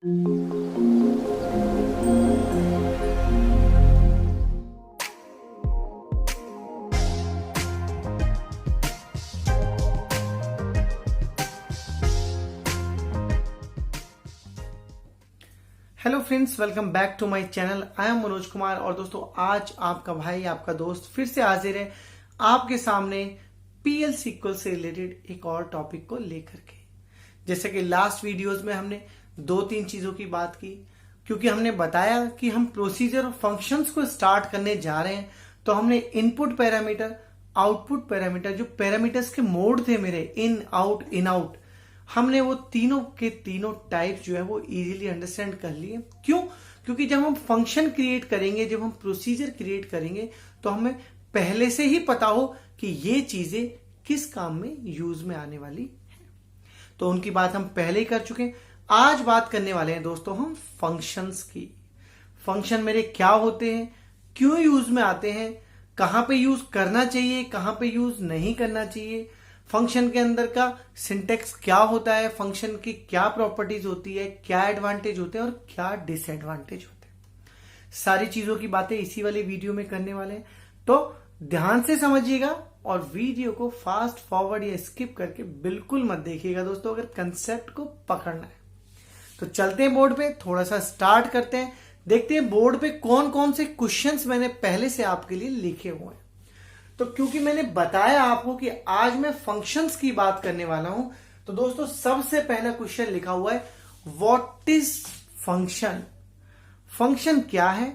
Hello friends, welcome back to my channel. I am Manoj Kumar. और दोस्तों, आज आपका भाई, आपका दोस्त फिर से हाजिर है आपके सामने पीएल सीक्वल से रिलेटेड एक और टॉपिक को लेकर के। जैसे कि लास्ट वीडियोस में हमने 2-3 चीजों की बात की, क्योंकि हमने बताया कि हम प्रोसीजर और फंक्शंस को स्टार्ट करने जा रहे हैं। तो हमने इनपुट पैरामीटर, आउटपुट पैरामीटर, जो पैरामीटर्स के मोड थे मेरे, इन आउट, हमने वो तीनों के तीनों टाइप जो है वो इजीली अंडरस्टैंड कर लिए। क्यों? क्योंकि जब हम फंक्शन क्रिएट करेंगे, जब हम प्रोसीजर क्रिएट करेंगे, तो हमें पहले से ही पता हो कि ये चीजें किस काम में यूज में आने वाली है। तो उनकी बात हम पहले ही कर चुके हैं। आज बात करने वाले हैं दोस्तों हम फंक्शंस की। फंक्शन मेरे क्या होते हैं, क्यों यूज में आते हैं, कहां पे यूज करना चाहिए, कहां पे यूज नहीं करना चाहिए, फंक्शन के अंदर का सिंटेक्स क्या होता है, फंक्शन की क्या प्रॉपर्टीज होती है, क्या एडवांटेज होते हैं और क्या डिसएडवांटेज होते हैं। सारी चीजों की बातें इसी वाले वीडियो में करने वाले हैं। तो ध्यान से समझिएगा और वीडियो को फास्ट फॉरवर्ड या स्किप करके बिल्कुल मत देखिएगा दोस्तों, अगर कंसेप्ट को पकड़ना है। तो चलते हैं बोर्ड पे, थोड़ा सा स्टार्ट करते हैं, देखते हैं बोर्ड पे कौन कौन से क्वेश्चंस मैंने पहले से आपके लिए लिखे हुए हैं। तो क्योंकि मैंने बताया आपको कि आज मैं फंक्शंस की बात करने वाला हूं, तो दोस्तों सबसे पहला क्वेश्चन लिखा हुआ है, व्हाट इज फंक्शन। फंक्शन क्या है,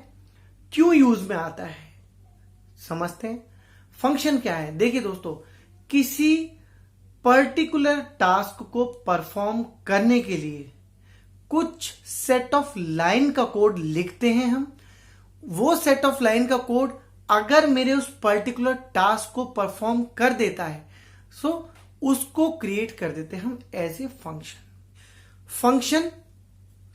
क्यों यूज में आता है, समझते हैं। फंक्शन क्या है? देखिए दोस्तों, किसी पर्टिकुलर टास्क को परफॉर्म करने के लिए कुछ सेट ऑफ लाइन का कोड लिखते हैं हम। वो सेट ऑफ लाइन का कोड अगर मेरे उस पर्टिकुलर टास्क को परफॉर्म कर देता है, सो उसको क्रिएट कर देते हैं हम एज ए फंक्शन। फंक्शन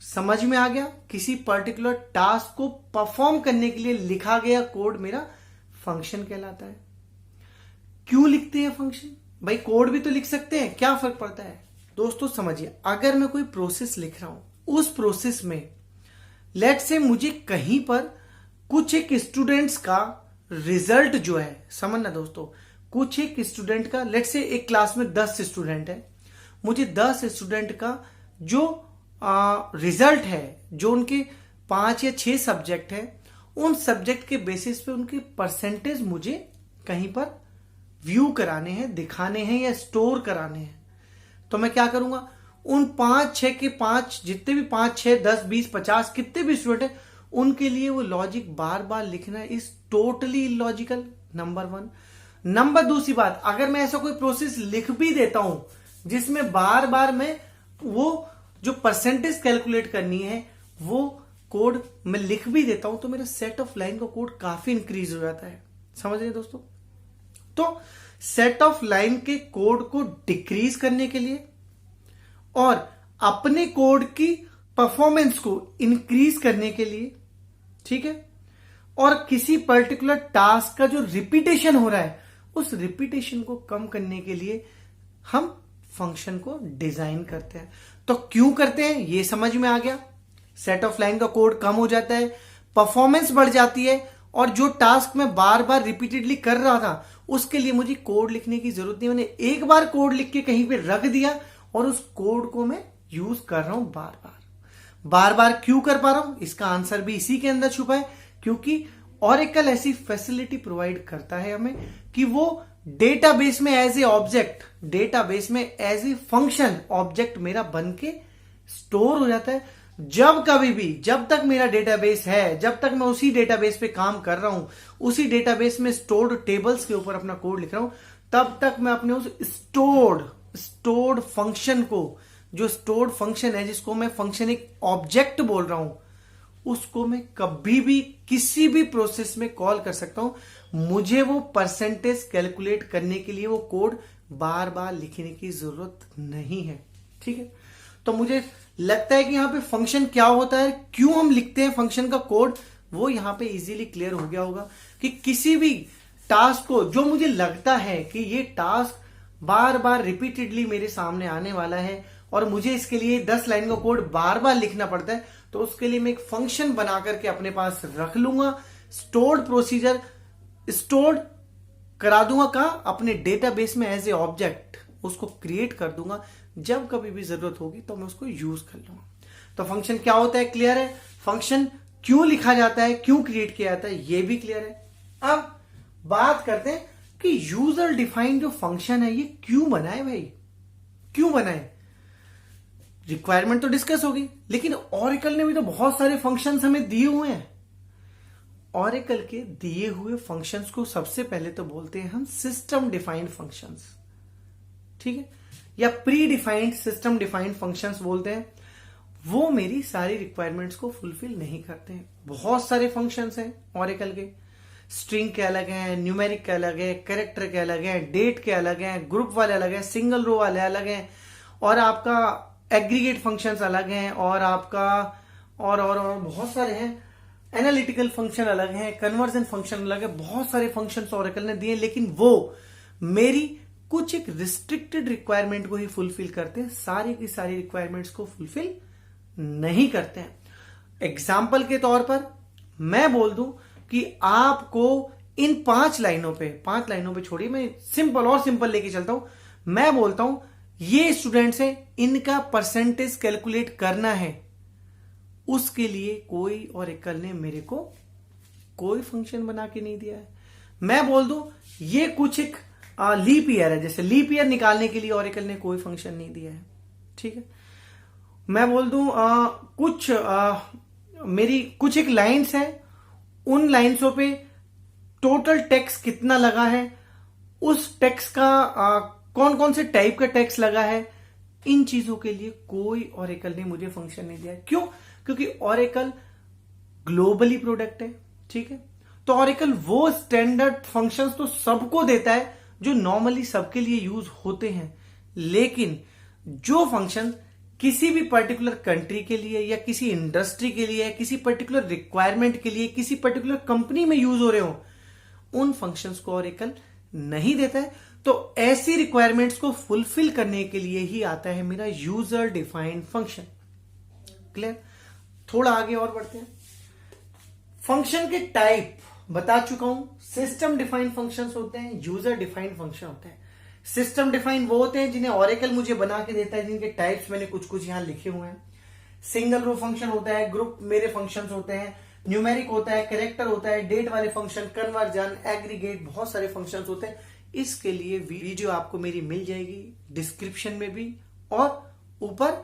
समझ में आ गया? किसी पर्टिकुलर टास्क को परफॉर्म करने के लिए लिखा गया कोड मेरा फंक्शन कहलाता है। क्यों लिखते हैं फंक्शन? भाई कोड भी तो लिख सकते हैं, क्या फर्क पड़ता है? दोस्तों समझिए, अगर मैं कोई प्रोसेस लिख रहा हूं, उस प्रोसेस में लेट से मुझे कहीं पर कुछ एक स्टूडेंट्स का रिजल्ट जो है, समझना दोस्तों, कुछ एक स्टूडेंट का, लेट से एक क्लास में 10 स्टूडेंट है, मुझे 10 स्टूडेंट का जो रिजल्ट है, जो उनके 5 या 6 सब्जेक्ट है, उन सब्जेक्ट के बेसिस पे उनके परसेंटेज मुझे कहीं पर व्यू कराने हैं, दिखाने हैं या स्टोर कराने हैं। तो मैं क्या करूंगा, उन 5-6 के 5, जितने भी 5, 6, 10, 20, 50 कितने भी स्टूडेंट है, उनके लिए वो लॉजिक बार बार लिखना is totally illogical, number 1। Number 2 बात, अगर मैं ऐसा कोई प्रोसेस लिख भी देता हूं जिसमें बार बार मैं वो जो परसेंटेज कैलकुलेट करनी है वो कोड मैं लिख भी देता हूं, तो मेरा सेट ऑफ लाइन का कोड काफी इंक्रीज हो जाता है। समझ रहे दोस्तों? तो सेट ऑफ लाइन के कोड को डिक्रीज करने के लिए और अपने कोड की परफॉर्मेंस को इंक्रीज करने के लिए, ठीक है, और किसी पर्टिकुलर टास्क का जो रिपीटेशन हो रहा है, उस रिपीटेशन को कम करने के लिए हम फंक्शन को डिजाइन करते हैं। तो क्यों करते हैं ये समझ में आ गया। सेट ऑफ लाइन का कोड कम हो जाता है, परफॉर्मेंस बढ़ जाती है, और जो टास्क मैं बार बार रिपीटेडली कर रहा था उसके लिए मुझे कोड लिखने की जरूरत नहीं। मैंने एक बार कोड लिख के कहीं पे रख दिया और उस कोड को मैं यूज कर रहा हूं बार बार। क्यों कर पा रहा हूं? इसका आंसर भी इसी के अंदर छुपा है, क्योंकि ऑरेकल ऐसी फैसिलिटी प्रोवाइड करता है हमें कि वो डेटाबेस में एज ए ऑब्जेक्ट, डेटाबेस में एज ए फंक्शन ऑब्जेक्ट मेरा बन के स्टोर हो जाता है। जब कभी भी, जब तक मेरा डेटाबेस है, जब तक मैं उसी डेटाबेस पे काम कर रहा हूं, उसी डेटाबेस में स्टोर्ड टेबल्स के ऊपर अपना कोड लिख रहा हूं, तब तक मैं अपने उस स्टोर्ड फंक्शन को, जो स्टोर्ड फंक्शन है, जिसको मैं फंक्शन एक ऑब्जेक्ट बोल रहा हूं, उसको मैं कभी भी किसी भी प्रोसेस में कॉल कर सकता हूं। मुझे वो परसेंटेज कैलकुलेट करने के लिए वो कोड बार बार लिखने की जरूरत नहीं है। ठीक है, तो मुझे लगता है कि यहां पे फंक्शन क्या होता है, क्यों हम लिखते हैं फंक्शन का कोड, वो यहां पे इजीली क्लियर हो गया होगा कि किसी भी टास्क को, जो मुझे लगता है कि ये टास्क बार बार रिपीटेडली मेरे सामने आने वाला है और मुझे इसके लिए 10 लाइन का कोड बार बार लिखना पड़ता है, तो उसके लिए मैं एक फंक्शन बना करके अपने पास रख लूंगा। स्टोर्ड प्रोसीजर स्टोर्ड करा दूंगा कहां? अपने डेटाबेस में एज ए ऑब्जेक्ट उसको क्रिएट कर दूंगा। जब कभी भी जरूरत होगी तो मैं उसको यूज कर लूंगा। तो फंक्शन क्या होता है, क्लियर है? फंक्शन क्यों लिखा जाता है, क्यों क्रिएट किया जाता है, ये भी क्लियर है। अब बात करते हैं कि यूजर डिफाइंड जो फंक्शन है ये क्यों बनाए भाई, क्यों बनाए? रिक्वायरमेंट तो डिस्कस होगी, लेकिन ऑरेकल ने भी तो बहुत सारे फंक्शंस हमें दिए हुए हैं। ऑरेकल के दिए हुए फंक्शंस को सबसे पहले तो बोलते हैं हम सिस्टम डिफाइंड फंक्शंस, ठीक है, या pre defined system defined functions बोलते हैं। वो मेरी सारी रिक्वायरमेंट्स को फुलफिल नहीं करते हैं। बहुत सारे फंक्शंस हैं ऑरेकल के, स्ट्रिंग के अलग हैं, न्यूमेरिक के अलग है, कैरेक्टर के अलग है, डेट के अलग हैं, ग्रुप वाले अलग हैं, सिंगल रो वाले अलग हैं, और आपका एग्रीगेट फंक्शंस अलग हैं, और आपका और बहुत सारे हैं। एनालिटिकल फंक्शन अलग है, कन्वर्जन फंक्शन अलग है, बहुत सारे फंक्शंस ऑरेकल ने दिए, लेकिन वो मेरी कुछ एक रिस्ट्रिक्टेड रिक्वायरमेंट को ही फुलफिल करते हैं, सारी की सारी रिक्वायरमेंट्स को फुलफिल नहीं करते हैं। एग्जाम्पल के तौर पर मैं बोल दूं कि आपको इन 5 लाइनों पे छोड़िए, मैं सिंपल और सिंपल लेके चलता हूं। मैं बोलता हूं ये स्टूडेंट्स हैं, इनका परसेंटेज कैलकुलेट करना है, उसके लिए कोई ऑरेकल ने मेरे को कोई फंक्शन बना के नहीं दिया है। मैं बोल दूं ये कुछ एक लीप ईयर है, जैसे लीप ईयर निकालने के लिए ऑरेकल ने कोई फंक्शन नहीं दिया है, ठीक है। मैं बोल दूं मेरी कुछ एक लाइंस है, उन लाइंसों पे टोटल टैक्स कितना लगा है, उस टैक्स का कौन कौन से टाइप का टैक्स लगा है, इन चीजों के लिए कोई ऑरेकल ने मुझे फंक्शन नहीं दिया। क्यों? क्योंकि ऑरेकल ग्लोबली प्रोडक्ट है, ठीक है। तो ऑरेकल वो स्टैंडर्ड फंक्शंस तो सबको देता है जो नॉर्मली सबके लिए यूज होते हैं, लेकिन जो फंक्शन किसी भी पर्टिकुलर कंट्री के लिए या किसी इंडस्ट्री के लिए, किसी पर्टिकुलर रिक्वायरमेंट के लिए, किसी पर्टिकुलर कंपनी में यूज हो रहे हो, उन फंक्शंस को ऑरेकल नहीं देता है। तो ऐसी रिक्वायरमेंट्स को फुलफिल करने के लिए ही आता है मेरा यूजर डिफाइंड फंक्शन। क्लियर? थोड़ा आगे और बढ़ते हैं। फंक्शन के टाइप बता चुका हूं, सिस्टम डिफाइंड फंक्शंस होते हैं, यूजर डिफाइंड फंक्शन होते हैं। सिस्टम डिफाइंड वो होते हैं जिन्हें ऑरेकल मुझे बना के देता है, जिनके टाइप्स मैंने कुछ कुछ यहां लिखे हुए हैं। सिंगल रो फंक्शन होता है, ग्रुप मेरे फंक्शंस होते हैं, न्यूमेरिक होता है, कैरेक्टर होता है, डेट वाले फंक्शन, कन्वर्जन, एग्रीगेट, बहुत सारे फंक्शंस होते हैं। इसके लिए वीडियो आपको मेरी मिल जाएगी डिस्क्रिप्शन में भी और ऊपर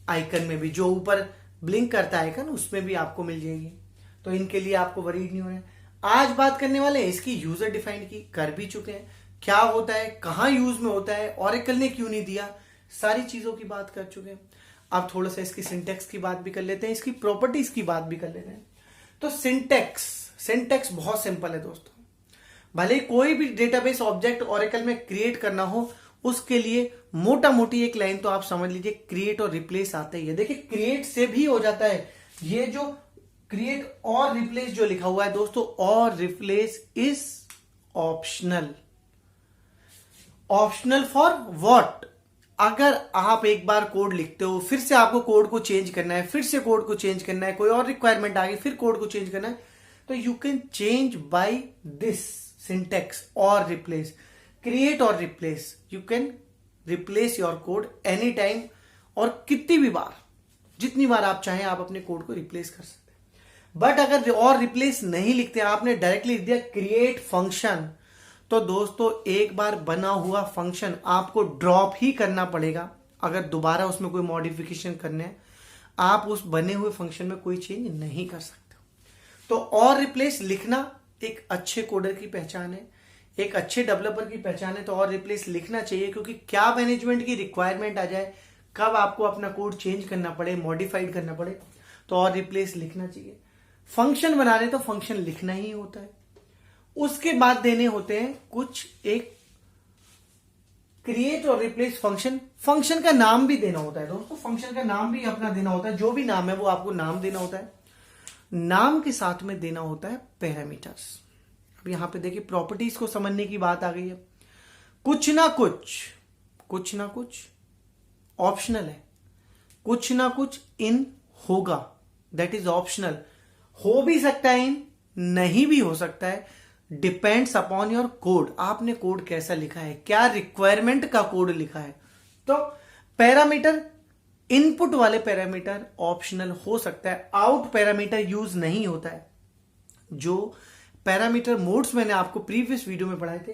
आइकन में भी, जो ऊपर ब्लिंक करता है आइकन, उसमें भी आपको मिल जाएगी। तो इनके लिए आपको वरीड नहीं होना है। आज बात करने वाले हैं इसकी यूजर डिफाइंड की, कर भी चुके हैं, क्या होता है, कहां यूज में होता है, ऑरेकल ने क्यों नहीं दिया, सारी चीजों की बात कर चुके हैं। अब थोड़ा सा इसकी सिंटेक्स की बात भी कर लेते हैं, इसकी प्रॉपर्टीज की बात भी कर लेते हैं। तो सिंटेक्स बहुत सिंपल है दोस्तों। भले कोई भी डेटाबेस ऑब्जेक्ट ऑरेकल में क्रिएट करना हो, उसके लिए मोटा मोटी एक लाइन तो आप समझ लीजिए, क्रिएट और रिप्लेस आते ही है। देखिए क्रिएट से भी हो जाता है, ये जो क्रिएट और रिप्लेस जो लिखा हुआ है दोस्तों, और replace is optional. Optional for what? अगर आप एक बार कोड लिखते हो, फिर से आपको कोड को चेंज करना है, फिर से कोड को चेंज करना है, कोई और रिक्वायरमेंट आ गई, फिर कोड को चेंज करना है, तो you can change by this syntax or replace, create or replace. You can replace your code any time, और कितनी भी बार, जितनी बार आप चाहें आप अपने कोड को रिप्लेस कर सकते हैं। बट अगर और रिप्लेस नहीं लिखते, आपने डायरेक्टली लिख दिया क्रिएट फंक्शन, तो दोस्तों एक बार बना हुआ फंक्शन आपको ड्रॉप ही करना पड़ेगा। अगर दोबारा उसमें कोई मॉडिफिकेशन करने हैं, आप उस बने हुए फंक्शन में कोई चेंज नहीं कर सकते। तो और रिप्लेस लिखना एक अच्छे कोडर की पहचान है, एक अच्छे डेवलपर की पहचान है। तो और रिप्लेस लिखना चाहिए, क्योंकि क्या मैनेजमेंट की रिक्वायरमेंट आ जाए, कब आपको अपना कोड चेंज करना पड़े, मॉडिफाइड करना पड़े, तो और रिप्लेस लिखना चाहिए। फंक्शन बनाने तो फंक्शन लिखना ही होता है, उसके बाद देने होते हैं कुछ एक create or replace function. Function का नाम भी देना होता है दोस्तों, फंक्शन का नाम भी अपना देना होता है, जो भी नाम है वो आपको नाम देना होता है। नाम के साथ में देना होता है पैरामीटर्स। अब यहां पे देखिए प्रॉपर्टीज को समझने की बात आ गई है। कुछ ना कुछ ऑप्शनल है, कुछ ना कुछ इन होगा, दैट इज ऑप्शनल। हो भी सकता है इन, नहीं भी हो सकता है, डिपेंड्स अपॉन योर कोड। आपने कोड कैसा लिखा है, क्या रिक्वायरमेंट का कोड लिखा है। तो पैरामीटर, इनपुट वाले पैरामीटर ऑप्शनल हो सकता है, आउट पैरामीटर यूज नहीं होता है। जो पैरामीटर मोड्स मैंने आपको प्रीवियस वीडियो में पढ़ाए थे,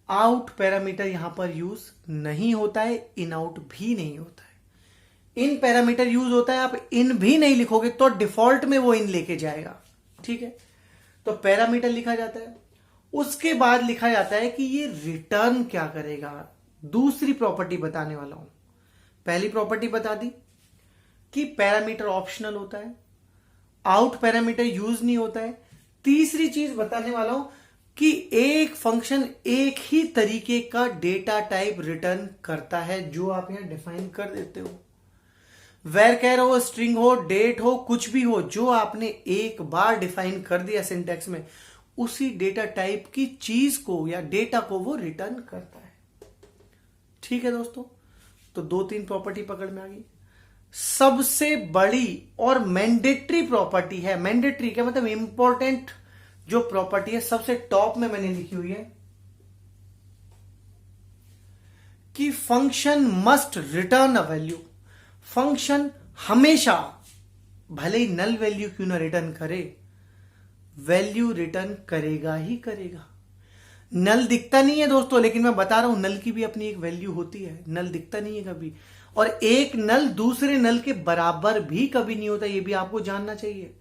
आउट पैरामीटर यहां पर यूज नहीं होता है, इन आउट भी नहीं होता है। इन पैरामीटर यूज होता है, आप इन भी नहीं लिखोगे तो डिफॉल्ट में वो इन लेके जाएगा, ठीक है। तो पैरामीटर लिखा जाता है, उसके बाद लिखा जाता है कि ये रिटर्न क्या करेगा। दूसरी प्रॉपर्टी बताने वाला हूं। पहली प्रॉपर्टी बता दी कि पैरामीटर ऑप्शनल होता है, आउट पैरामीटर यूज नहीं होता है। तीसरी चीज बताने वाला हूं कि एक फंक्शन एक ही तरीके का डेटा टाइप रिटर्न करता है, जो आप यहां डिफाइन कर देते हो। वैरचर हो, स्ट्रिंग हो, डेट हो, कुछ भी हो, जो आपने एक बार डिफाइन कर दिया सिंटैक्स में, उसी डेटा टाइप की चीज को या डेटा को वो रिटर्न करता है, ठीक है दोस्तों। तो 2-3 प्रॉपर्टी पकड़ में आ गई। सबसे बड़ी और मैंडेटरी प्रॉपर्टी है, मैंडेटरी क्या मतलब इंपॉर्टेंट जो प्रॉपर्टी है, सबसे टॉप में मैंने लिखी हुई है कि function must return a value. Function हमेशा, भले ही नल वैल्यू क्यों ना रिटर्न करे, वैल्यू रिटर्न करेगा ही करेगा। नल दिखता नहीं है दोस्तों, लेकिन मैं बता रहा हूं नल की भी अपनी एक वैल्यू होती है। नल दिखता नहीं है कभी, और एक नल दूसरे नल के बराबर भी कभी नहीं होता, ये भी आपको जानना चाहिए।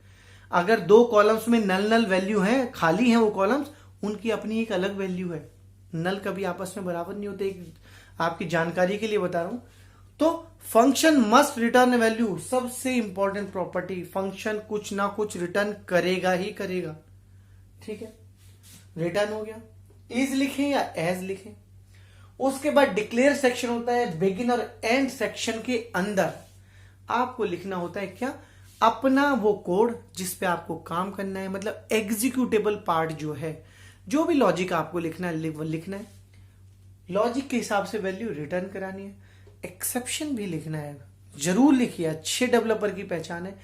अगर 2 कॉलम्स में नल नल वैल्यू है, खाली है वो कॉलम्स, उनकी अपनी एक अलग वैल्यू है। नल कभी आपस में बराबर नहीं होते, एक आपकी जानकारी के लिए बता रहा हूं। तो फंक्शन मस्ट रिटर्न वैल्यू, सबसे इंपॉर्टेंट प्रॉपर्टी। फंक्शन कुछ ना कुछ रिटर्न करेगा ही करेगा, ठीक है। रिटर्न हो गया, इज लिखें या एज लिखें। उसके बाद डिक्लेयर सेक्शन होता है, बिगिन और एंड सेक्शन के अंदर आपको लिखना होता है क्या, अपना वो कोड जिस पे आपको काम करना है, मतलब एग्जीक्यूटेबल पार्ट जो है, जो भी लॉजिक आपको लिखना है लिखना है। लॉजिक के हिसाब से वैल्यू रिटर्न करानी है। एक्सेप्शन भी लिखना है, जरूर लिखिए, अच्छे डेवलपर की पहचान है।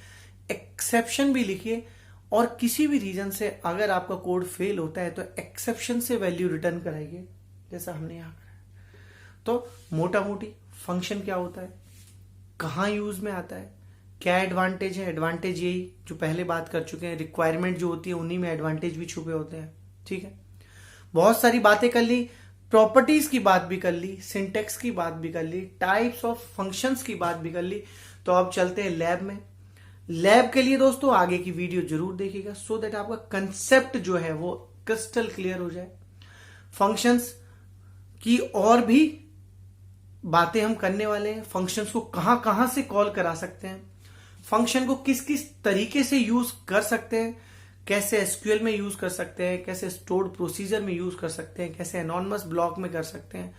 एक्सेप्शन भी लिखिए, और किसी भी रीजन से अगर आपका कोड फेल होता है तो एक्सेप्शन से वैल्यू रिटर्न कराइए, जैसा हमने यहां करा है। तो मोटा मोटी फंक्शन क्या होता है, कहां यूज में आता है, क्या एडवांटेज है। एडवांटेज यही जो पहले बात कर चुके हैं, रिक्वायरमेंट जो होती है उन्हीं में एडवांटेज भी छुपे होते हैं, ठीक है। बहुत सारी बातें कर ली, प्रॉपर्टीज की बात भी कर ली, सिंटेक्स की बात भी कर ली, टाइप्स ऑफ फंक्शंस की बात भी कर ली। तो अब चलते हैं लैब में। लैब के लिए दोस्तों आगे की वीडियो जरूर देखिएगा, सो दैट आपका कंसेप्ट जो है वो क्रिस्टल क्लियर हो जाए। फंक्शंस की और भी बातें हम करने वाले हैं। फंक्शंस को कहां कहां से कॉल करा सकते हैं, फंक्शन को किस किस तरीके से यूज कर सकते हैं, कैसे एसक्यूएल में यूज कर सकते हैं, कैसे स्टोर्ड प्रोसीजर में यूज कर सकते हैं, कैसे एनोनिमस ब्लॉक में कर सकते हैं,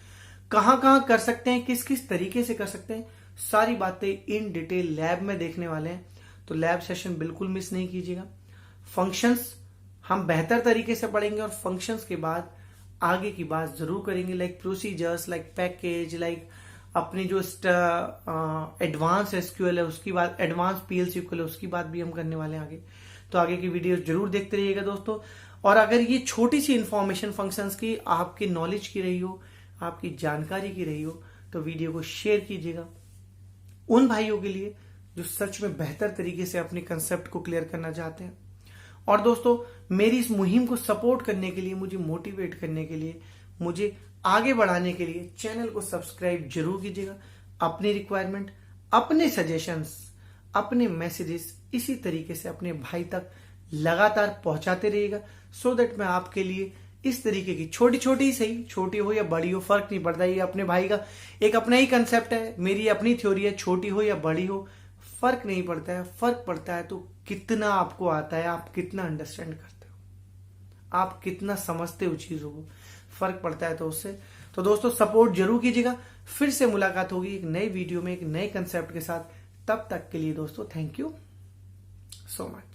कहां कहां कर सकते हैं, किस किस तरीके से कर सकते हैं, सारी बातें इन डिटेल लैब में देखने वाले हैं। तो लैब सेशन बिल्कुल मिस नहीं कीजिएगा। फंक्शंस हम बेहतर तरीके से पढ़ेंगे, और फंक्शंस के बाद आगे की बात जरूर करेंगे, like procedures, like package, like अपनी जो एडवांस एसक्यूएल है उसकी बात, एडवांस पीएल SQL है उसकी बात भी हम करने वाले हैं आगे। तो आगे की वीडियो जरूर देखते रहिएगा दोस्तों। और अगर ये छोटी सी इंफॉर्मेशन फंक्शंस की आपकी नॉलेज की रही हो, आपकी जानकारी की रही हो, तो वीडियो को शेयर कीजिएगा उन भाइयों के लिए जो सच में बेहतर तरीके से अपने कंसेप्ट को क्लियर करना चाहते हैं। और दोस्तों मेरी इस मुहिम को सपोर्ट करने के लिए, मुझे मोटिवेट करने के लिए, मुझे आगे बढ़ाने के लिए चैनल को सब्सक्राइब जरूर कीजिएगा। अपनी रिक्वायरमेंट, अपने सजेशंस, अपने मैसेजेस इसी तरीके से अपने भाई तक लगातार पहुंचाते रहिएगा, सो दैट मैं आपके लिए इस तरीके की छोटी छोटी ही सही, छोटी हो या बड़ी हो फर्क नहीं पड़ता, ये अपने भाई का एक अपना ही कंसेप्ट है, मेरी अपनी थ्योरी है, छोटी हो या बड़ी हो फर्क नहीं पड़ता है। फर्क पड़ता है तो कितना आपको आता है, आप कितना अंडरस्टैंड करते हो, आप कितना समझते हो चीजों को, फर्क पड़ता है तो उससे। तो दोस्तों सपोर्ट जरूर कीजिएगा। फिर से मुलाकात होगी एक नई वीडियो में एक नए कंसेप्ट के साथ। तब तक के लिए दोस्तों थैंक यू सो मच।